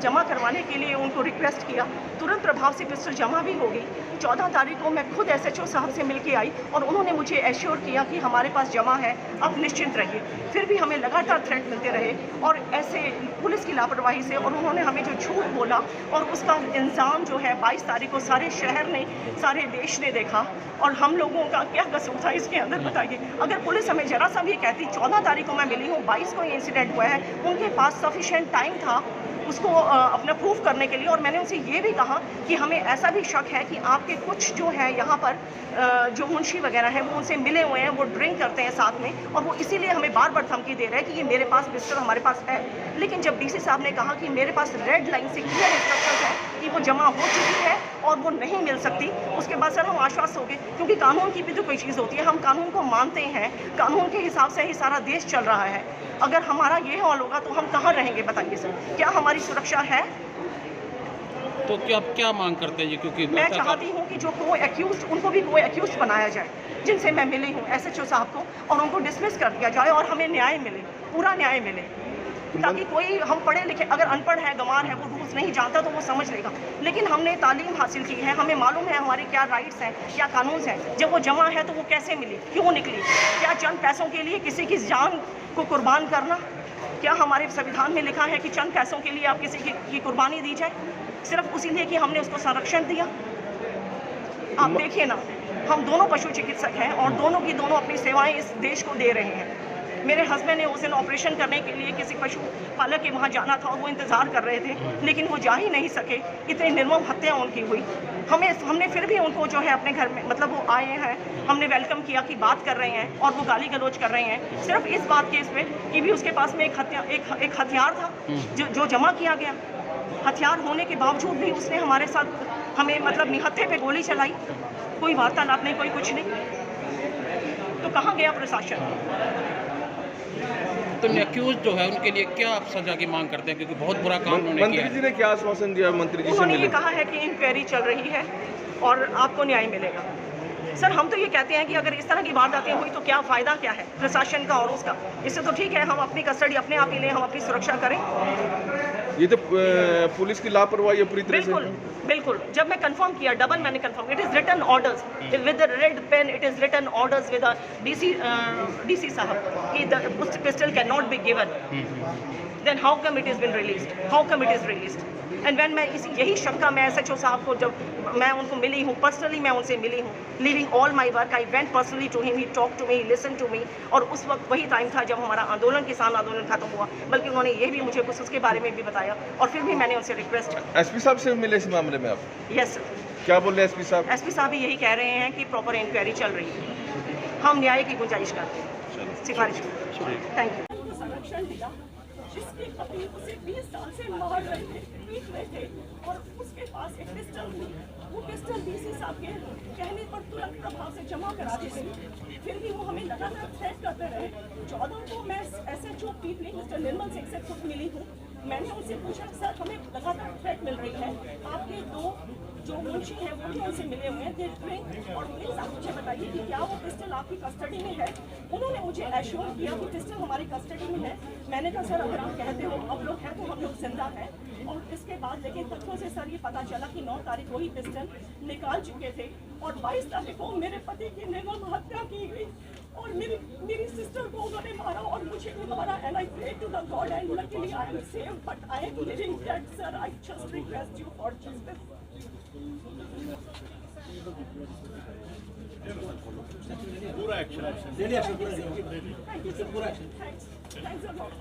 जमा करवाने के लिए उनको रिक्वेस्ट किया, तुरंत प्रभाव से पिस्टल जमा भी हो गई। 14 तारीख को मैं खुद एसएचओ साहब से मिल के आई और उन्होंने मुझे एश्योर किया कि हमारे पास जमा है, आप निश्चिंत रहिए। फिर भी हमें लगातार थ्रेट मिलते रहे और ऐसे पुलिस की लापरवाही से, और उन्होंने हमें जो झूठ बोला और उसका इल्ज़ाम जो है 22 तारीख को सारे शहर ने, सारे देश ने देखा, और हम लोगों का क्या कसूर था इसके अंदर, बताइए। अगर पुलिस हमें जरा सा भी कहती 14 तारीख को मैं मिली हूँ, 22 को ये इंसिडेंट हुआ है, उनके पास सफिशिएंट टाइम था उसको अपना प्रूफ करने के लिए। और मैंने उनसे ये भी कहा कि हमें ऐसा भी शक है कि आपके कुछ जो है यहाँ पर जो मुंशी वगैरह हैं वो उनसे मिले हुए हैं, वो ड्रिंक करते हैं साथ में, और वो इसीलिए हमें बार बार धमकी दे रहे हैं कि ये मेरे पास पिस्टल हमारे पास है। लेकिन जब डीसी साहब ने कहा कि मेरे पास रेड लाइन से क्लियर इंस्ट्रक्शंस है कि वो जमा हो चुकी है और वो नहीं मिल सकती, उसके बाद सर हम आश्वस्त हो गए, क्योंकि कानून की भी तो कोई चीज़ होती है, हम कानून को मानते हैं, कानून के हिसाब से ही सारा देश चल रहा है। अगर हमारा ये हाल होगा तो हम कहाँ रहेंगे, बताइए सर, क्या हमारी सुरक्षा है? तो क्या मांग करते हैं जी? क्योंकि मैं चाहती हूँ कि जो को एक्यूज, उनको भी को एक्यूज बनाया जाए जिनसे मैं मिली हूँ एसएचओ साहब को, और उनको डिसमिस कर दिया जाए और हमें न्याय मिले, पूरा न्याय मिले, ताकि कोई, हम पढ़े लिखे, अगर अनपढ़ है, गंवार है, वो रूल्स नहीं जानता तो वो समझ लेगा, लेकिन हमने तालीम हासिल की है, हमें मालूम है हमारे क्या राइट्स हैं, क्या कानून हैं। जब वो जमा है तो वो कैसे मिली, क्यों निकली? क्या चंद पैसों के लिए किसी की जान को कुर्बान करना? क्या हमारे संविधान में लिखा है कि चंद पैसों के लिए आप किसी की कुर्बानी दी जाए, सिर्फ उसी लिए कि हमने उसको संरक्षण दिया? आप देखिए ना, हम दोनों पशु चिकित्सक हैं और दोनों की दोनों अपनी सेवाएं इस देश को दे रहे हैं। मेरे हस्बैंड ने उस दिन ऑपरेशन करने के लिए किसी पशु पालक के वहाँ जाना था और वो इंतज़ार कर रहे थे, लेकिन वो जा ही नहीं सके, इतनी निर्मम हत्या उनकी हुई। हमने फिर भी उनको जो है अपने घर में, मतलब वो आए हैं, हमने वेलकम किया कि बात कर रहे हैं, और वो गाली गलौज कर रहे हैं सिर्फ इस बात के इसमें कि भी उसके पास में एक हथियार था जो जमा किया गया। हथियार होने के बावजूद भी उसने हमारे साथ हमें, मतलब निहत्थे पे गोली चलाई, कोई वार्तालाप नहीं, कोई कुछ नहीं। तो कहाँ गया प्रशासन? तो एक्यूज जो है उनके लिए क्या आप सजा की मांग करते हैं, क्योंकि बहुत बुरा काम उन्होंने किया है? मंत्री जी ने क्या आश्वासन दिया? मंत्री जी से उन्होंने मिले? ये कहा है कि इंक्वायरी चल रही है और आपको न्याय मिलेगा। सर हम तो ये कहते हैं कि अगर इस तरह की वारदातें हुई तो क्या फ़ायदा क्या है प्रशासन का और उसका? इससे तो ठीक है हम अपनी कस्टडी अपने आप ही लें, हम अपनी सुरक्षा करें। ये तो पुलिस की लापरवाही है पूरी तरह से। बिल्कुल बिल्कुल, जब मैं कंफर्म किया, डबल मैंने confirm, it is written orders with the red pen, it is written orders with DC साहब कि the pistol can not be given, then how come it has been released, how come it is released? And when मैं यही शंका मैं SHO साहब को, जब मैं उनको मिली हूँ पर्सनली, मैं उनसे मिली हूँ, leaving all my work, I went personally to him, he talk to me, he listen to me, और उस वक्त वही टाइम था जब हमारा आंदोलन, किसान आंदोलन खत्म हुआ, बल्कि उन्होंने ये भी मुझे कुछ उसके बारे में भी बताया, और फिर भी मैंने उनसे रिक्वेस्ट की। एसपी साहब से मिले इस मामले में आप? यस सर, क्या बोल रहे हैं एसपी साहब? एसपी साहब भी यही कह रहे हैं कि प्रॉपर इंक्वायरी चल रही है, हम न्याय की गुंजाइश करते हैं, सिफारिश करते हैं। Thank you. संरक्षण दिया जिसके पति उसे 20 साल से मार रहे थे, पीट रहे थे, और उसके पास एक पिस्टल थी, वो पिस्टल डीसी साहब के कहने पर तुरंत प्रभाव से जमा करा दी गई, फिर भी वो हमें लगातार थ्रेट करते रहे। 14 को मैं एसएचओ पीपली मिस्टर निर्मल सिंह से खुद मिली हूँ, मैंने उनसे पूछा सर हमें लगातार थ्रेट मिल रही है, आपके दो जो मुंशी हैं वो भी उनसे मिले हुए हैं, और प्लीज़ आप मुझे बताइए कि क्या वो पिस्टल आपकी कस्टडी में है? उन्होंने मुझे एश्योर किया कि पिस्टल हमारी कस्टडी में है। मैंने कहा सर अगर आप कहते हो आप लोग हैं तो हम लोग जिंदा हैं, और इसके बाद लेकिन तथ्यों से सर ये पता चला कि 9 तारीख को ही पिस्टल निकाल चुके थे, और 22 तारीख को मेरे पति की निर्मम हत्या की गई, और मेरी सिस्टर को उन्होंने मारा और मुझे भी मारा, and I pray to the God and luckily I am save, but I am living dead sir, I just request you for justice. पूरा action, Thank you, sir. Thanks a lot.